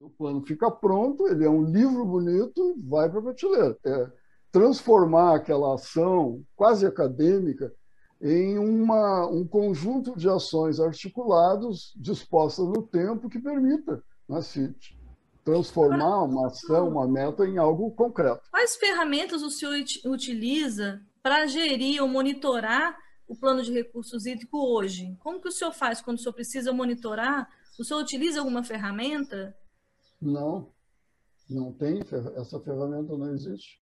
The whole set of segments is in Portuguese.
O plano fica pronto, ele é um livro bonito e vai para a prateleira. Transformar aquela ação quase acadêmica em um conjunto de ações articulados, dispostas no tempo, que permita, né, se transformar uma ação, uma meta, em algo concreto. Quais ferramentas o senhor utiliza para gerir ou monitorar o plano de recursos hídricos hoje? Como que o senhor faz quando o senhor precisa monitorar? O senhor utiliza alguma ferramenta? Não, não tem, essa ferramenta não existe.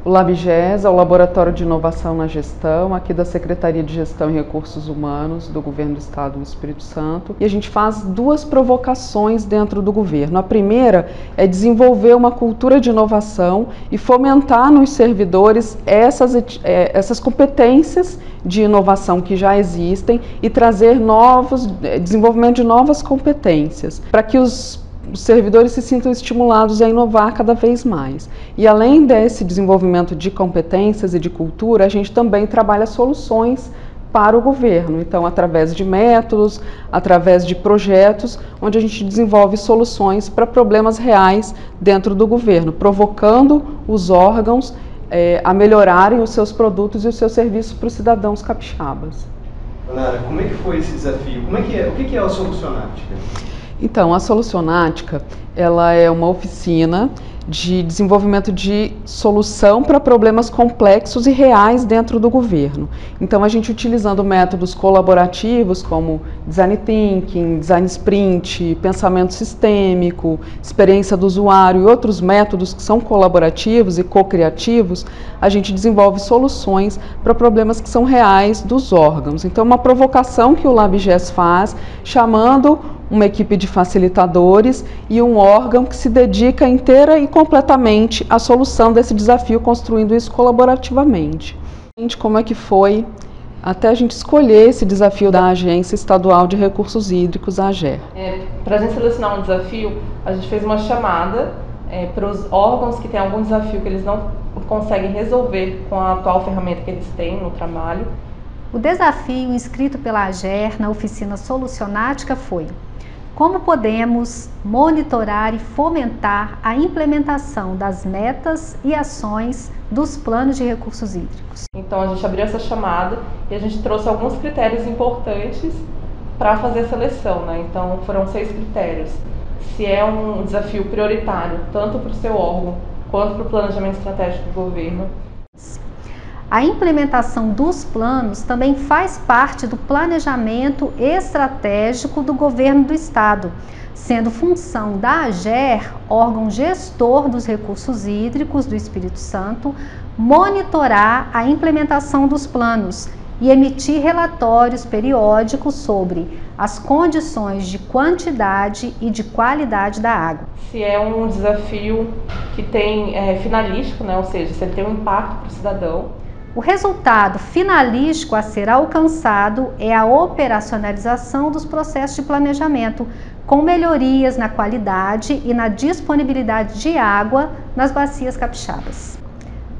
O LabGES é o Laboratório de Inovação na Gestão, aqui da Secretaria de Gestão e Recursos Humanos do Governo do Estado do Espírito Santo. E a gente faz duas provocações dentro do governo. A primeira é desenvolver uma cultura de inovação e fomentar nos servidores essas competências de inovação que já existem e trazer desenvolvimento de novas competências, para que os servidores se sintam estimulados a inovar cada vez mais. E além desse desenvolvimento de competências e de cultura, a gente também trabalha soluções para o governo. Então, através de métodos, através de projetos, onde a gente desenvolve soluções para problemas reais dentro do governo, provocando os órgãos a melhorarem os seus produtos e os seus serviços para os cidadãos capixabas. Nara, como é que foi esse desafio? O que é a Solucionática? Então, a Solucionática, ela é uma oficina de desenvolvimento de solução para problemas complexos e reais dentro do governo. Então, a gente utilizando métodos colaborativos como Design Thinking, Design Sprint, pensamento sistêmico, experiência do usuário e outros métodos que são colaborativos e co-criativos, a gente desenvolve soluções para problemas que são reais dos órgãos. Então, uma provocação que o LabGES faz, chamando uma equipe de facilitadores e um órgão que se dedica inteira e completamente à solução desse desafio, construindo isso colaborativamente. Como é que foi até a gente escolher esse desafio da Agência Estadual de Recursos Hídricos, a AGER? Para a gente selecionar um desafio, a gente fez uma chamada para os órgãos que têm algum desafio que eles não conseguem resolver com a atual ferramenta que eles têm no trabalho. O desafio inscrito pela AGER na oficina Solucionática foi: como podemos monitorar e fomentar a implementação das metas e ações dos planos de recursos hídricos? Então, a gente abriu essa chamada e a gente trouxe alguns critérios importantes para fazer a seleção, né? Então, foram 6 critérios. Se é um desafio prioritário, tanto para o seu órgão quanto para o planejamento estratégico do governo. A implementação dos planos também faz parte do planejamento estratégico do governo do estado, sendo função da AGER, órgão gestor dos recursos hídricos do Espírito Santo, monitorar a implementação dos planos e emitir relatórios periódicos sobre as condições de quantidade e de qualidade da água. Se é um desafio que tem finalístico, né? Ou seja, se ele tem um impacto para o cidadão. O resultado finalístico a ser alcançado é a operacionalização dos processos de planejamento, com melhorias na qualidade e na disponibilidade de água nas bacias capixabas.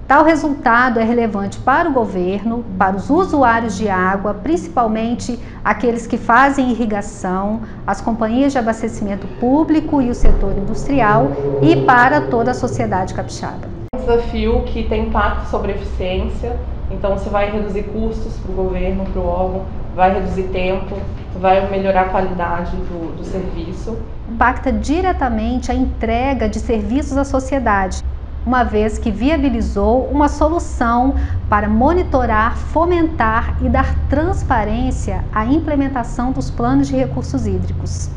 Tal resultado é relevante para o governo, para os usuários de água, principalmente aqueles que fazem irrigação, as companhias de abastecimento público e o setor industrial, e para toda a sociedade capixaba. Um desafio que tem impacto sobre a eficiência, então você vai reduzir custos para o governo, para o órgão, vai reduzir tempo, vai melhorar a qualidade do serviço. Impacta diretamente a entrega de serviços à sociedade, uma vez que viabilizou uma solução para monitorar, fomentar e dar transparência à implementação dos planos de recursos hídricos.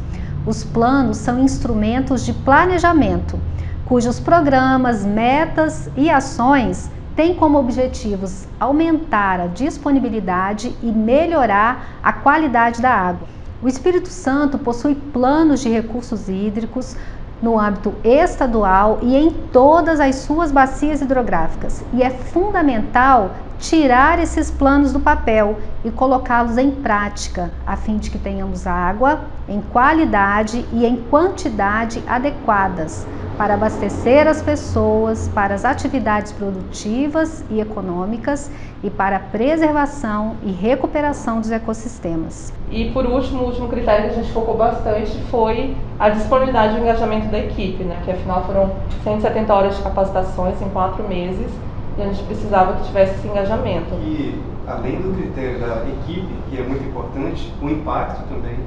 Os planos são instrumentos de planejamento, cujos programas, metas e ações têm como objetivos aumentar a disponibilidade e melhorar a qualidade da água. O Espírito Santo possui planos de recursos hídricos no âmbito estadual e em todas as suas bacias hidrográficas, e é fundamental tirar esses planos do papel e colocá-los em prática, a fim de que tenhamos água em qualidade e em quantidade adequadas para abastecer as pessoas, para as atividades produtivas e econômicas e para a preservação e recuperação dos ecossistemas. E por último, o último critério que a gente focou bastante foi a disponibilidade e o engajamento da equipe, né? Que afinal foram 170 horas de capacitações em 4 meses e a gente precisava que tivesse esse engajamento. E além do critério da equipe, que é muito importante, o impacto também,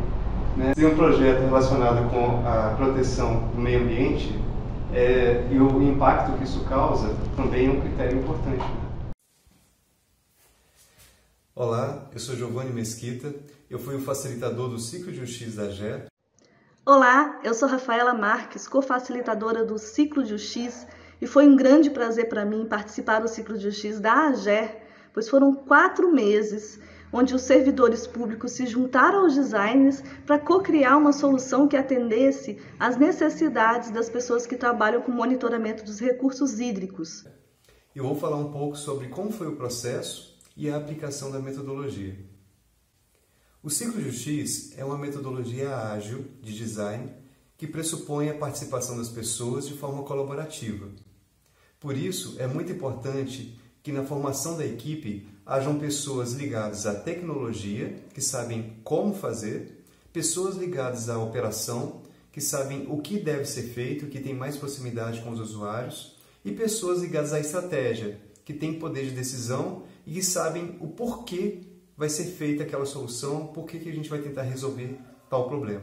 né? Tem um projeto relacionado com a proteção do meio ambiente e o impacto que isso causa também é um critério importante. Olá, eu sou Giovanni Mesquita, eu fui o facilitador do Ciclo de UX da AGE. Olá, eu sou Rafaela Marques, co-facilitadora do Ciclo de UX, e foi um grande prazer para mim participar do Ciclo de UX da AGE, pois foram 4 meses onde os servidores públicos se juntaram aos designers para co-criar uma solução que atendesse às necessidades das pessoas que trabalham com monitoramento dos recursos hídricos. Eu vou falar um pouco sobre como foi o processo e a aplicação da metodologia. O Ciclo de UX é uma metodologia ágil de design que pressupõe a participação das pessoas de forma colaborativa. Por isso, é muito importante que na formação da equipe hajam pessoas ligadas à tecnologia, que sabem como fazer, pessoas ligadas à operação, que sabem o que deve ser feito, que têm mais proximidade com os usuários, e pessoas ligadas à estratégia, que têm poder de decisão e que sabem o porquê vai ser feita aquela solução, por que a gente vai tentar resolver tal problema.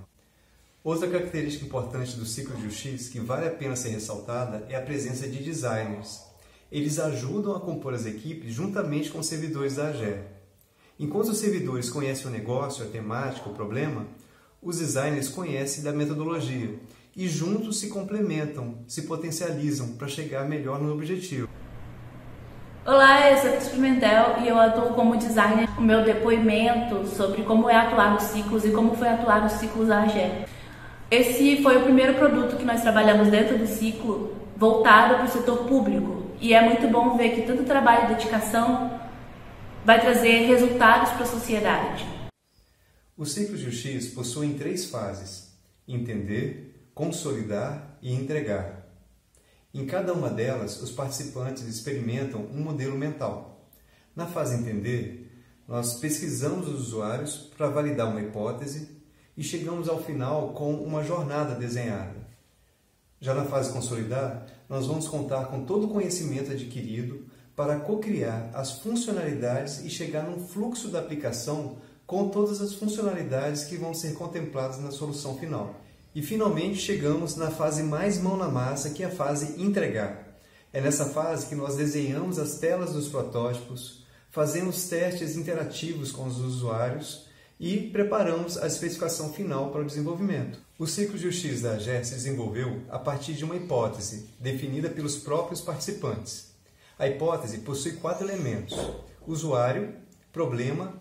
Outra característica importante do Ciclo de UX que vale a pena ser ressaltada é a presença de designers. Eles ajudam a compor as equipes juntamente com os servidores da AGE. Enquanto os servidores conhecem o negócio, a temática, o problema, os designers conhecem da metodologia e juntos se complementam, se potencializam para chegar melhor no objetivo. Olá, eu sou Cris Pimentel e eu atuo como designer. O meu depoimento sobre como é atuar nos ciclos e como foi atuar nos ciclos da AGE. Esse foi o primeiro produto que nós trabalhamos dentro do ciclo voltado para o setor público. E é muito bom ver que tanto trabalho e dedicação vai trazer resultados para a sociedade. O Ciclo de UX possui 3 fases: entender, consolidar e entregar. Em cada uma delas, os participantes experimentam um modelo mental. Na fase entender, nós pesquisamos os usuários para validar uma hipótese e chegamos ao final com uma jornada desenhada. Já na fase consolidar, nós vamos contar com todo o conhecimento adquirido para co-criar as funcionalidades e chegar num fluxo da aplicação com todas as funcionalidades que vão ser contempladas na solução final. E finalmente chegamos na fase mais mão na massa, que é a fase entregar. É nessa fase que nós desenhamos as telas dos protótipos, fazemos testes interativos com os usuários e preparamos a especificação final para o desenvolvimento. O Ciclo de UX da AGE se desenvolveu a partir de uma hipótese definida pelos próprios participantes. A hipótese possui 4 elementos: usuário, problema,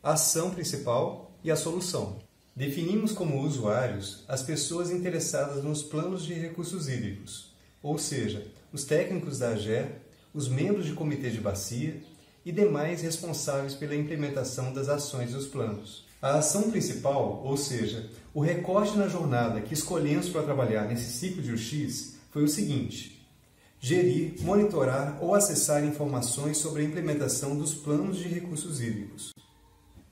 ação principal e a solução. Definimos como usuários as pessoas interessadas nos planos de recursos hídricos, ou seja, os técnicos da AGE, os membros de comitê de bacia e demais responsáveis pela implementação das ações dos planos. A ação principal, ou seja, o recorte na jornada que escolhemos para trabalhar nesse ciclo de UX foi o seguinte: gerir, monitorar ou acessar informações sobre a implementação dos planos de recursos hídricos.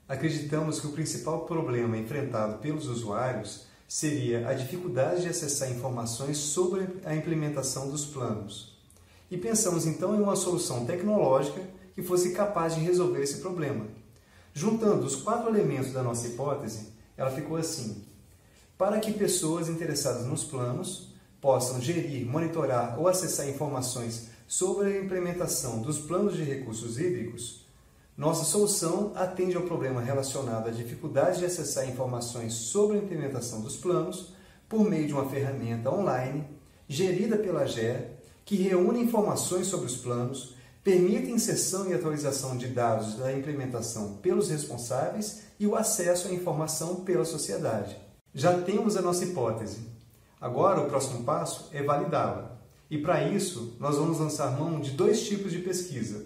Acreditamos que o principal problema enfrentado pelos usuários seria a dificuldade de acessar informações sobre a implementação dos planos. E pensamos então em uma solução tecnológica que fosse capaz de resolver esse problema. Juntando os 4 elementos da nossa hipótese, ela ficou assim: para que pessoas interessadas nos planos possam gerir, monitorar ou acessar informações sobre a implementação dos planos de recursos hídricos, nossa solução atende ao problema relacionado à dificuldade de acessar informações sobre a implementação dos planos por meio de uma ferramenta online, gerida pela AGE, que reúne informações sobre os planos, permite inserção e atualização de dados da implementação pelos responsáveis e o acesso à informação pela sociedade. Já temos a nossa hipótese. Agora o próximo passo é validá-la. E para isso, nós vamos lançar mão de 2 tipos de pesquisa.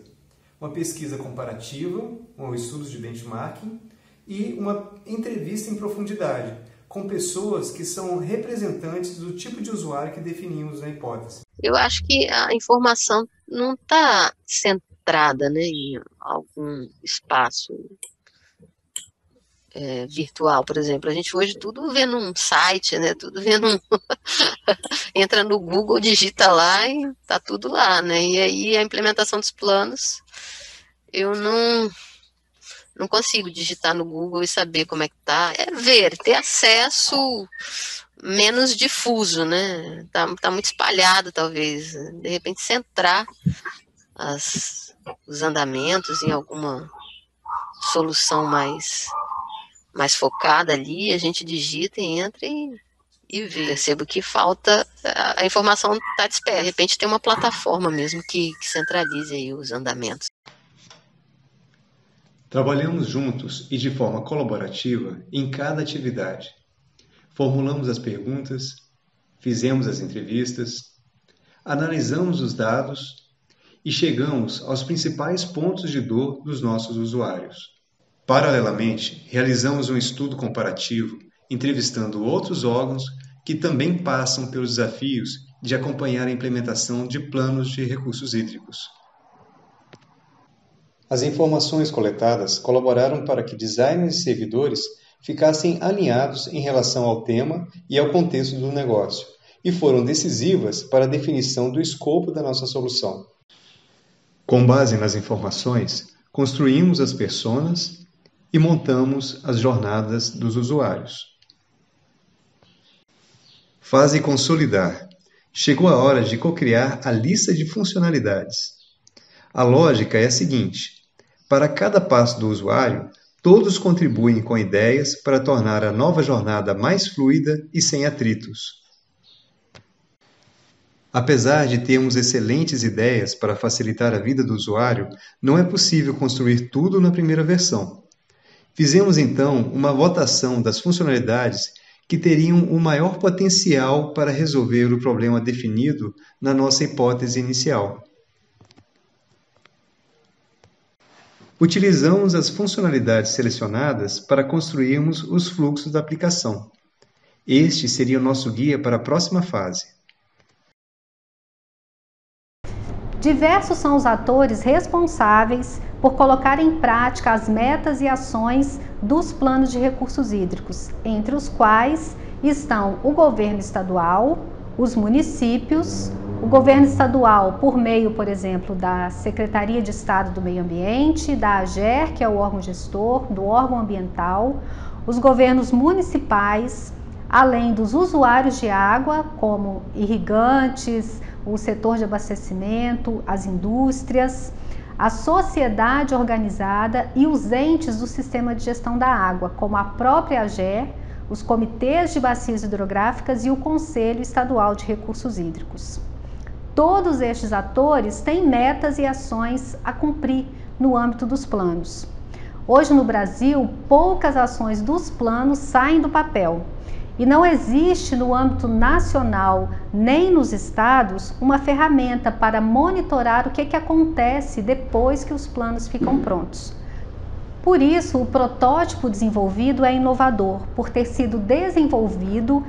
uma pesquisa comparativa, com estudos de benchmarking e uma entrevista em profundidade com pessoas que são representantes do tipo de usuário que definimos na hipótese. Eu acho que a informação não está centrada, né, em algum espaço virtual, por exemplo. A gente hoje tudo vê num site, né, tudo vê num... entra no Google, digita lá e tá tudo lá, né? E aí a implementação dos planos, eu não consigo digitar no Google e saber como é que tá. É ver, ter acesso menos difuso, né? Tá muito espalhado, talvez. De repente, centrar os andamentos em alguma solução mais focada ali, a gente digita e entra e vê. Percebo que falta, a informação está dispersa. De repente tem uma plataforma mesmo que centralize aí os andamentos. Trabalhamos juntos e de forma colaborativa em cada atividade. Formulamos as perguntas, fizemos as entrevistas, analisamos os dados e chegamos aos principais pontos de dor dos nossos usuários. Paralelamente, realizamos um estudo comparativo, entrevistando outros órgãos que também passam pelos desafios de acompanhar a implementação de planos de recursos hídricos. As informações coletadas colaboraram para que designers e servidores ficassem alinhados em relação ao tema e ao contexto do negócio, e foram decisivas para a definição do escopo da nossa solução. Com base nas informações, construímos as personas e montamos as jornadas dos usuários. Fase consolidar. Chegou a hora de cocriar a lista de funcionalidades. A lógica é a seguinte: para cada passo do usuário, todos contribuem com ideias para tornar a nova jornada mais fluida e sem atritos. Apesar de termos excelentes ideias para facilitar a vida do usuário, não é possível construir tudo na primeira versão. Fizemos então uma votação das funcionalidades que teriam o maior potencial para resolver o problema definido na nossa hipótese inicial. Utilizamos as funcionalidades selecionadas para construirmos os fluxos da aplicação. Este seria o nosso guia para a próxima fase. Diversos são os atores responsáveis por colocar em prática as metas e ações dos planos de recursos hídricos, entre os quais estão o governo estadual, os municípios, o governo estadual por meio, por exemplo, da Secretaria de Estado do Meio Ambiente, da AGER, que é o órgão gestor, do órgão ambiental, os governos municipais, além dos usuários de água, como irrigantes, o setor de abastecimento, as indústrias, a sociedade organizada e os entes do sistema de gestão da água, como a própria AGER, os comitês de bacias hidrográficas e o Conselho Estadual de Recursos Hídricos. Todos estes atores têm metas e ações a cumprir no âmbito dos planos. Hoje no Brasil, poucas ações dos planos saem do papel e não existe no âmbito nacional nem nos estados uma ferramenta para monitorar o que acontece depois que os planos ficam prontos. Por isso, o protótipo desenvolvido é inovador, por ter sido desenvolvido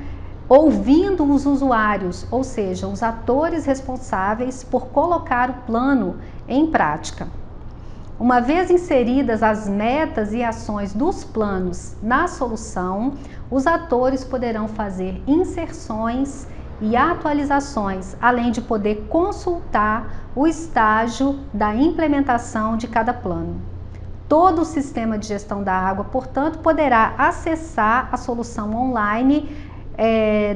ouvindo os usuários, ou seja, os atores responsáveis por colocar o plano em prática. Uma vez inseridas as metas e ações dos planos na solução, os atores poderão fazer inserções e atualizações, além de poder consultar o estágio da implementação de cada plano. Todo o sistema de gestão da água, portanto, poderá acessar a solução online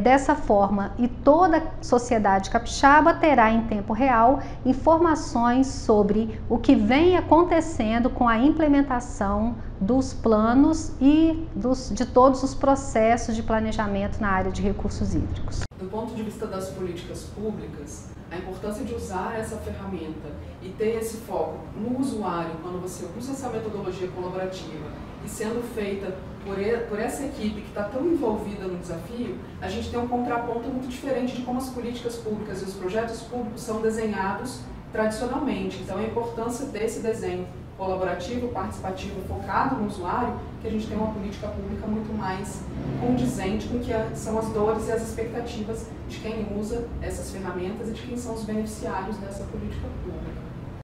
dessa forma, e toda a sociedade capixaba terá em tempo real informações sobre o que vem acontecendo com a implementação dos planos e de todos os processos de planejamento na área de recursos hídricos. Do ponto de vista das políticas públicas, a importância de usar essa ferramenta e ter esse foco no usuário, quando você usa essa metodologia colaborativa e sendo feita por essa equipe que está tão envolvida no desafio, a gente tem um contraponto muito diferente de como as políticas públicas e os projetos públicos são desenhados tradicionalmente. Então, a importância desse desenho colaborativo, participativo, focado no usuário, que a gente tem uma política pública muito mais condizente com o que são as dores e as expectativas de quem usa essas ferramentas e de quem são os beneficiários dessa política pública.